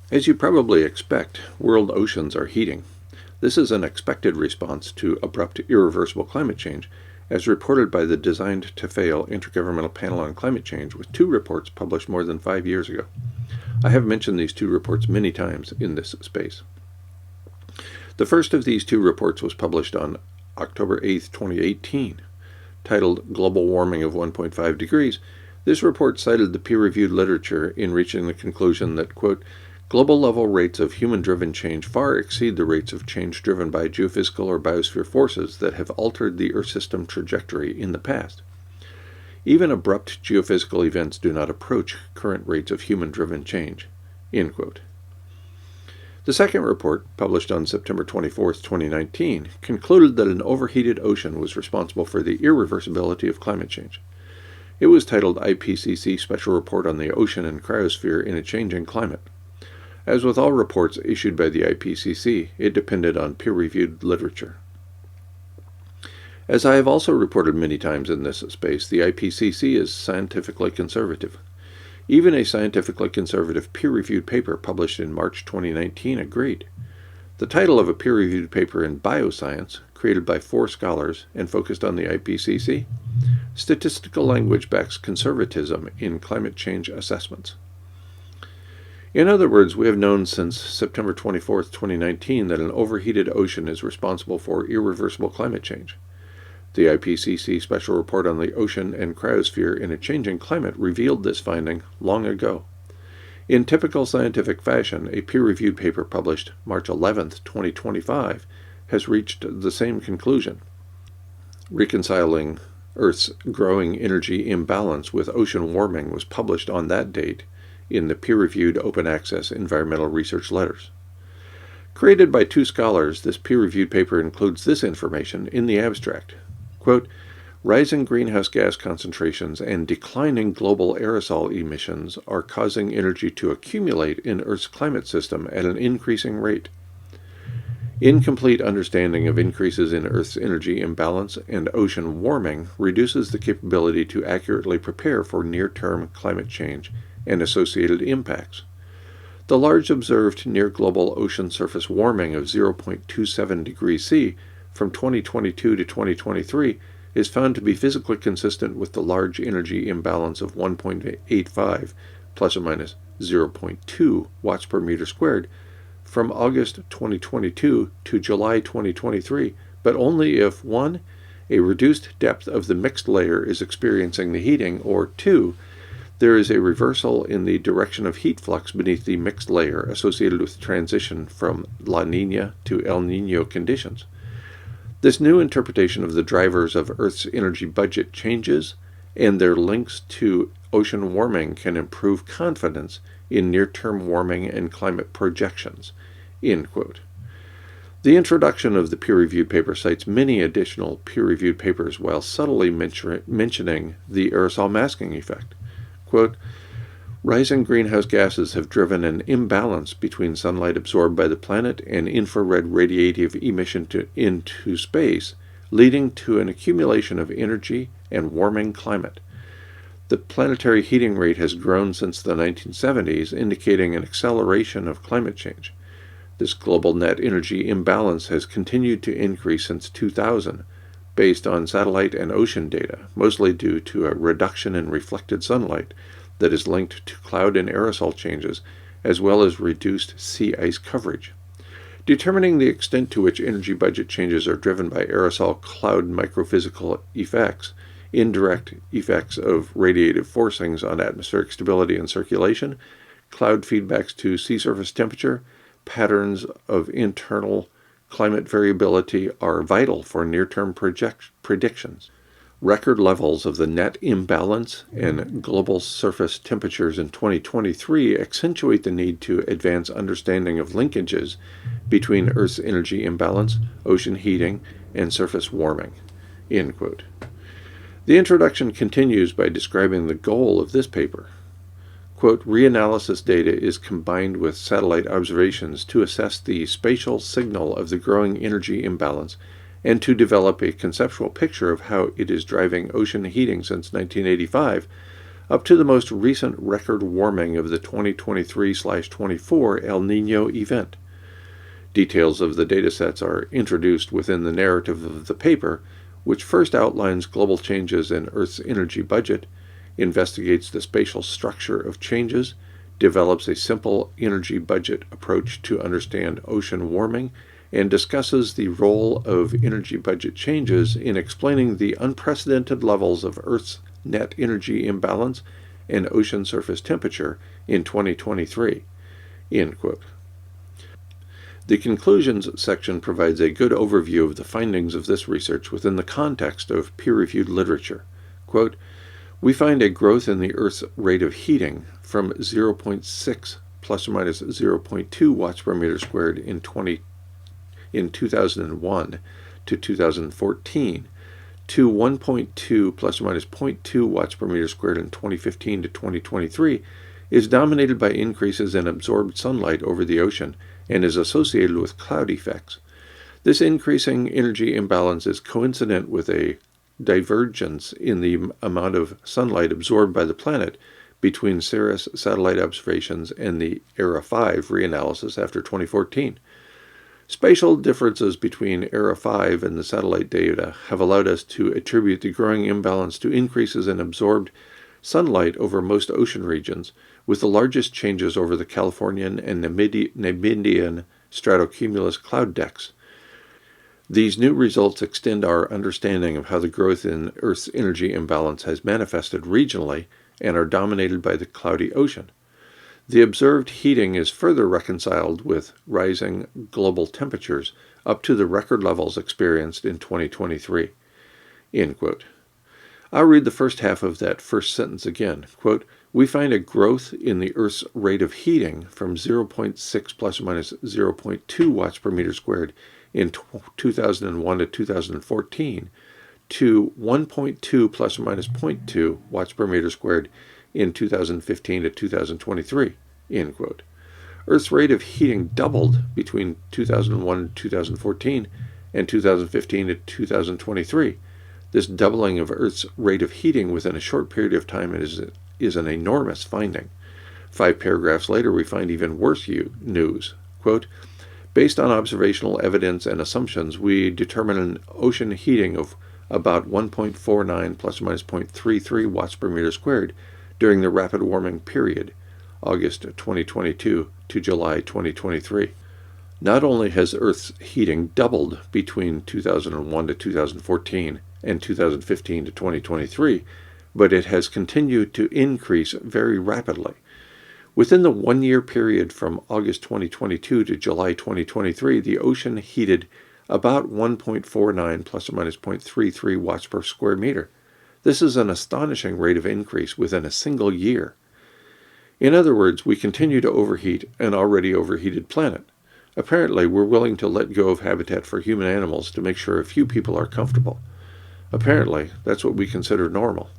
As you probably expect, world oceans are heating. This is an expected response to abrupt, irreversible climate change, as reported by the Designed to Fail Intergovernmental Panel on Climate Change, with 2 reports published more than 5 years ago. I have mentioned these 2 reports many times in this space. The first of these 2 reports was published on October 8, 2018. Titled Global Warming of 1.5 Degrees, this report cited the peer-reviewed literature in reaching the conclusion that, quote, global level rates of human-driven change far exceed the rates of change driven by geophysical or biosphere forces that have altered the Earth system trajectory in the past. Even abrupt geophysical events do not approach current rates of human-driven change, end quote. The second report, published on September 24, 2019, concluded that an overheated ocean was responsible for the irreversibility of climate change. It was titled IPCC Special Report on the Ocean and Cryosphere in a Changing Climate. As with all reports issued by the IPCC, it depended on peer-reviewed literature. As I have also reported many times in this space, the IPCC is scientifically conservative. Even a scientifically conservative peer-reviewed paper published in March 2019 agreed. The title of a peer-reviewed paper in Bioscience, created by 4 scholars and focused on the IPCC, Statistical Language Backs Conservatism in Climate Change Assessments. In other words, we have known since September 24, 2019 that an overheated ocean is responsible for irreversible climate change. The IPCC Special Report on the Ocean and Cryosphere in a Changing Climate revealed this finding long ago. In typical scientific fashion, a peer-reviewed paper published March 11, 2025, has reached the same conclusion. Reconciling Earth's growing energy imbalance with ocean warming was published on that date in the peer-reviewed open-access environmental research letters. Created by 2 scholars, this peer-reviewed paper includes this information in the abstract. Quote, rising greenhouse gas concentrations and declining global aerosol emissions are causing energy to accumulate in Earth's climate system at an increasing rate. Incomplete understanding of increases in Earth's energy imbalance and ocean warming reduces the capability to accurately prepare for near-term climate change and associated impacts. The large observed near-global ocean surface warming of 0.27 degrees C from 2022 to 2023 is found to be physically consistent with the large energy imbalance of 1.85 plus or minus 0.2 watts per meter squared from August 2022 to July 2023, but only if 1. A reduced depth of the mixed layer is experiencing the heating, or 2. There is a reversal in the direction of heat flux beneath the mixed layer associated with transition from La Niña to El Niño conditions. This new interpretation of the drivers of Earth's energy budget changes, and their links to ocean warming can improve confidence in near-term warming and climate projections, end quote. The introduction of the peer-reviewed paper cites many additional peer-reviewed papers while subtly mentioning the aerosol masking effect. Quote, rising greenhouse gases have driven an imbalance between sunlight absorbed by the planet and infrared radiative emission into space, leading to an accumulation of energy and warming climate. The planetary heating rate has grown since the 1970s, indicating an acceleration of climate change. This global net energy imbalance has continued to increase since 2000, based on satellite and ocean data, mostly due to a reduction in reflected sunlight that is linked to cloud and aerosol changes, as well as reduced sea ice coverage. Determining the extent to which energy budget changes are driven by aerosol cloud microphysical effects, indirect effects of radiative forcings on atmospheric stability and circulation, cloud feedbacks to sea surface temperature, patterns of internal climate variability are vital for near-term predictions. Record levels of the net imbalance and global surface temperatures in 2023 accentuate the need to advance understanding of linkages between Earth's energy imbalance, ocean heating, and surface warming, end quote. The introduction continues by describing the goal of this paper. Quote, reanalysis data is combined with satellite observations to assess the spatial signal of the growing energy imbalance and to develop a conceptual picture of how it is driving ocean heating since 1985, up to the most recent record warming of the 2023/24 El Niño event. Details of the datasets are introduced within the narrative of the paper, which first outlines global changes in Earth's energy budget, investigates the spatial structure of changes, develops a simple energy budget approach to understand ocean warming, and discusses the role of energy budget changes in explaining the unprecedented levels of Earth's net energy imbalance and ocean surface temperature in 2023. End quote. The conclusions section provides a good overview of the findings of this research within the context of peer-reviewed literature. Quote, we find a growth in the Earth's rate of heating from 0.6 plus or minus 0.2 watts per meter squared in 2001 to 2014 to 1.2 plus or minus 0.2 watts per meter squared in 2015 to 2023 is dominated by increases in absorbed sunlight over the ocean and is associated with cloud effects. This increasing energy imbalance is coincident with a divergence in the amount of sunlight absorbed by the planet between CERES satellite observations and the ERA 5 reanalysis after 2014. Spatial differences between ERA 5 and the satellite data have allowed us to attribute the growing imbalance to increases in absorbed sunlight over most ocean regions, with the largest changes over the Californian and Namibian stratocumulus cloud decks. These new results extend our understanding of how the growth in Earth's energy imbalance has manifested regionally and are dominated by the cloudy ocean. The observed heating is further reconciled with rising global temperatures up to the record levels experienced in 2023. End quote. I'll read the first half of that first sentence again. Quote, we find a growth in the Earth's rate of heating from 0.6 plus or minus 0.2 watts per meter squared in 2001 to 2014 to 1.2 plus or minus 0.2 watts per meter squared in 2015 to 2023. End quote. Earth's rate of heating doubled between 2001 and 2014 and 2015 to 2023. This doubling of Earth's rate of heating within a short period of time is an enormous finding. 5 paragraphs later, we find even worse news. Quote, based on observational evidence and assumptions, we determine an ocean heating of about 1.49 plus or minus 0.33 watts per meter squared during the rapid warming period, August 2022 to July 2023. Not only has Earth's heating doubled between 2001 to 2014 and 2015 to 2023, but it has continued to increase very rapidly. Within the 1-year period from August 2022 to July 2023, the ocean heated about 1.49 plus or minus 0.33 watts per square meter. This is an astonishing rate of increase within a single year. In other words, we continue to overheat an already overheated planet. Apparently, we're willing to let go of habitat for human animals to make sure a few people are comfortable. Apparently, that's what we consider normal.